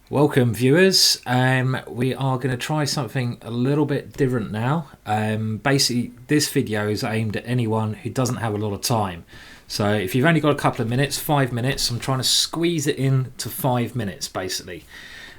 Welcome viewers. We are going to try something a little bit different now. Basically this video is aimed at anyone who doesn't have a lot of time. So if you've only got a couple of minutes, 5 minutes, I'm trying to squeeze it in to 5 minutes basically.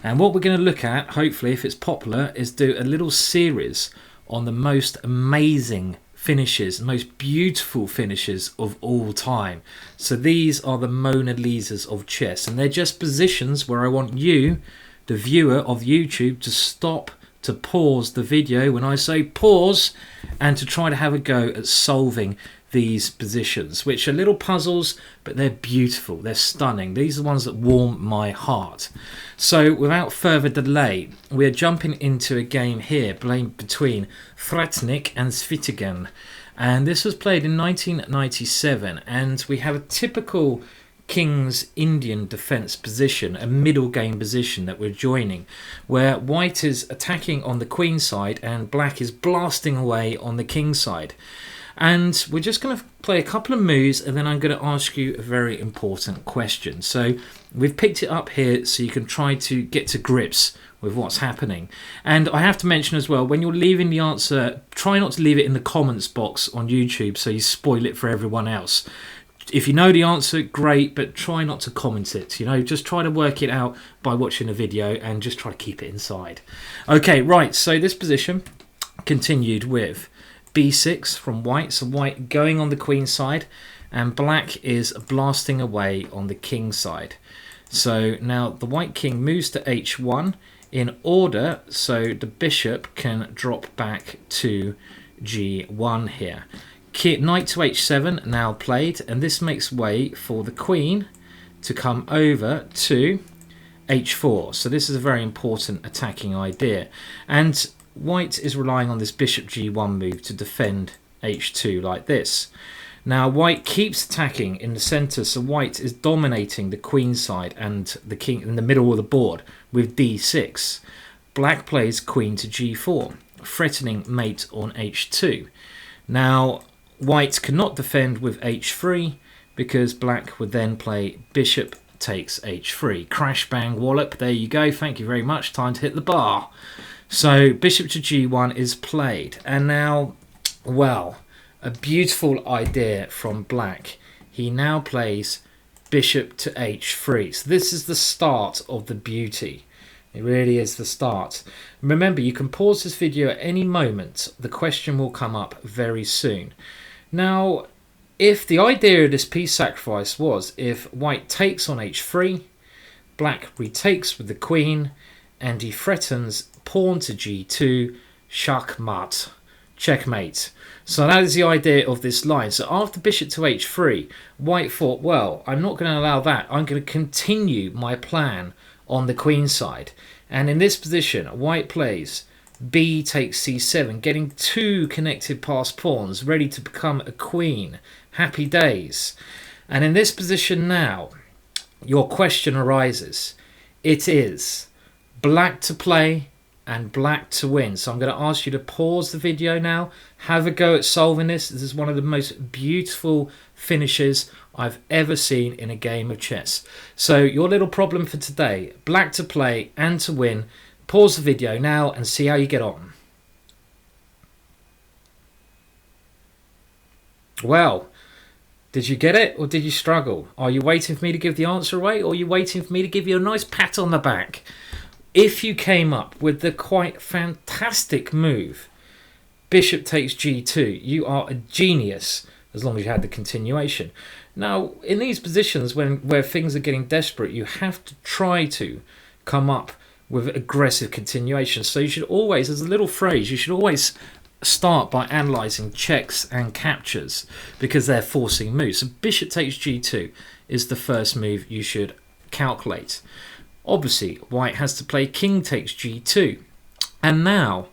And what we're going to look at, hopefully if it's popular, is do a little series on the most amazing finishes, most beautiful finishes of all time. So these are the Mona Lisas of chess, and they're just positions where I want you, the viewer of YouTube, to stop, to pause the video when I say pause, and to try to have a go at solving these positions, which are little puzzles, but they're beautiful, they're stunning. These are the ones that warm my heart. So without further delay, we're jumping into a game here between Fretnik and Svitigan, and this was played in 1997, and we have a typical King's Indian defense position, a middle game position that we're joining, where white is attacking on the queen side and black is blasting away on the king side. And we're just going to play a couple of moves, and then I'm going to ask you a very important question. So we've picked it up here so you can try to get to grips with what's happening. And I have to mention as well, when you're leaving the answer, try not to leave it in the comments box on YouTube so you spoil it for everyone else. If you know the answer, great, but try not to comment it. Just try to work it out by watching the video and just try to keep it inside. Okay, right, so this position continued with b6 from white, so white going on the queen side and black is blasting away on the king side. So now the white king moves to h1 in order so the bishop can drop back to g1 here. Knight to h7 now played, and this makes way for the queen to come over to h4. So this is a very important attacking idea, and white is relying on this bishop g1 move to defend h2 like this. Now white keeps attacking in the center, so white is dominating the queen side and the king in the middle of the board with d6. Black plays queen to g4, threatening mate on h2. Now white cannot defend with h3 because black would then play bishop takes h3. Crash bang wallop, there you go, thank you very much, time to hit the bar. So bishop to g1 is played, and now, well, a beautiful idea from black. He now plays bishop to h3. So this is the start of the beauty. It really is the start. Remember, you can pause this video at any moment. The question will come up very soon. Now, if the idea of this piece sacrifice was if white takes on h3, black retakes with the queen, and he threatens pawn to g2, shachmat, checkmate. So that is the idea of this line. So after bishop to h3, white thought, well, I'm not going to allow that. I'm going to continue my plan on the queen side. And in this position, white plays b takes c7, getting two connected passed pawns ready to become a queen. Happy days. And in this position now, your question arises. It is black to play and black to win. So I'm going to ask you to pause the video now, have a go at solving this. This is one of the most beautiful finishes I've ever seen in a game of chess. So your little problem for today, black to play and to win. Pause the video now and see how you get on. Well, did you get it or did you struggle? Are you waiting for me to give the answer away, or are you waiting for me to give you a nice pat on the back? If you came up with the quite fantastic move, bishop takes g2, you are a genius, as long as you had the continuation. Now, in these positions where things are getting desperate, you have to try to come up with aggressive continuation. So you should always, as a little phrase, you should always start by analysing checks and captures because they're forcing moves. So bishop takes g2 is the first move you should calculate. Obviously, white has to play king takes g2. And now,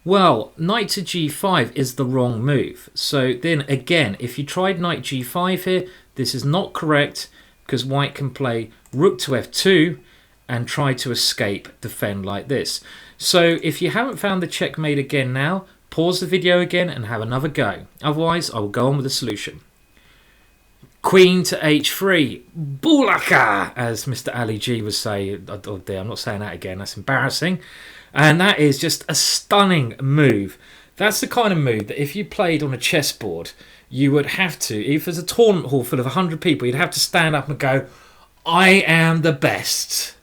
well, knight to g5 is the wrong move. So then again, if you tried knight g5 here, this is not correct because white can play rook to f2 and try to escape, defend like this. So if you haven't found the checkmate again now, pause the video again and have another go. Otherwise, I will go on with the solution. Queen to h3, Bulaka, as Mr. Ali G would say. Oh dear, I'm not saying that again, that's embarrassing. And that is just a stunning move. That's the kind of move that if you played on a chessboard, you would have to, if there's a tournament hall full of 100 people, you'd have to stand up and go, I am the best.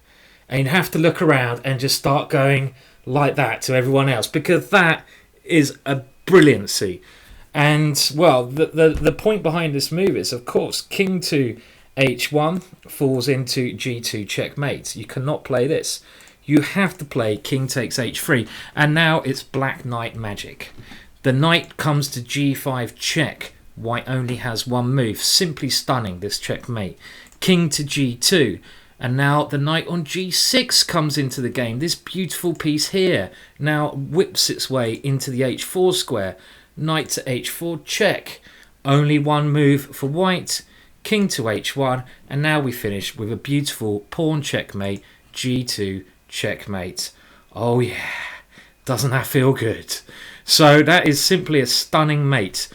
And you'd have to look around and just start going like that to everyone else, because that is a brilliancy. And, well, the point behind this move is, of course, king to h1 falls into g2 checkmate. You cannot play this. You have to play king takes h3. And now it's black knight magic. The knight comes to g5 check. White only has one move. Simply stunning, this checkmate. King to g2. And now the knight on g6 comes into the game. This beautiful piece here now whips its way into the h4 square. Knight to h4 check. Only one move for white. King to h1. And now we finish with a beautiful pawn checkmate. g2 checkmate. Oh yeah, doesn't that feel good? So that is simply a stunning mate.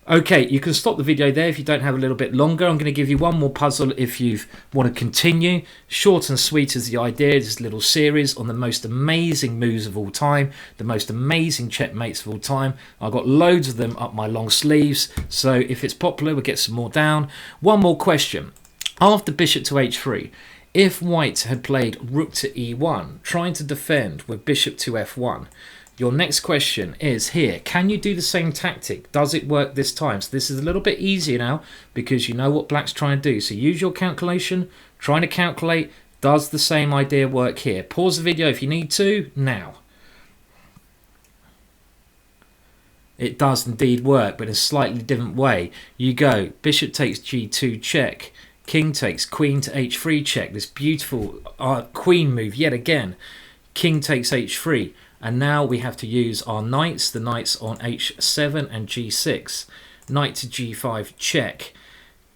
Okay, you can stop the video there if you don't have a little bit longer. I'm going to give you one more puzzle if you want to continue. Short and sweet is the idea. This little series on the most amazing moves of all time, the most amazing checkmates of all time. I've got loads of them up my long sleeves, so if it's popular, we'll get some more down. One more question. After bishop to h3, if white had played rook to e1, trying to defend with bishop to f1, your next question is here. Can you do the same tactic? Does it work this time? So this is a little bit easier now because you know what black's trying to do. So use your calculation, trying to calculate, does the same idea work here? Pause the video if you need to, now. It does indeed work, but in a slightly different way. You go, bishop takes g2 check, king takes queen to h3 check. This beautiful queen move yet again. King takes h3. And now we have to use our knights, the knights on h7 and g6. Knight to g5 check,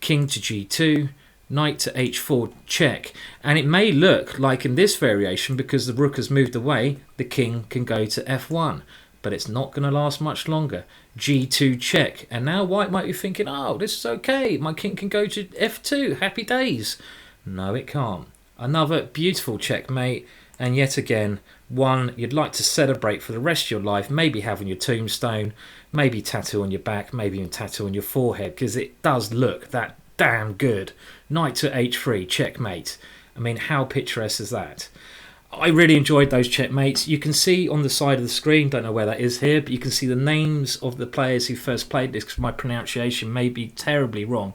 king to g2, knight to h4 check. And it may look like in this variation, because the rook has moved away, the king can go to f1. But it's not going to last much longer. g2 check. And now white might be thinking, oh, this is okay. My king can go to f2. Happy days. No, it can't. Another beautiful checkmate. And yet again, one you'd like to celebrate for the rest of your life, maybe have on your tombstone, maybe tattoo on your back, maybe even tattoo on your forehead, because it does look that damn good. Knight to h3, checkmate. I mean, how picturesque is that? I really enjoyed those checkmates. You can see on the side of the screen, don't know where that is here, but you can see the names of the players who first played this, because my pronunciation may be terribly wrong.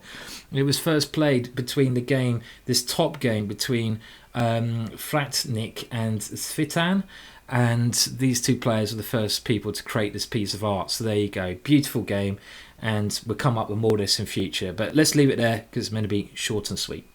It was first played between the game, this top game between Fratnik and Svitan, and these two players were the first people to create this piece of art. So there you go, beautiful game, and we'll come up with more of this in future. But let's leave it there because it's meant to be short and sweet.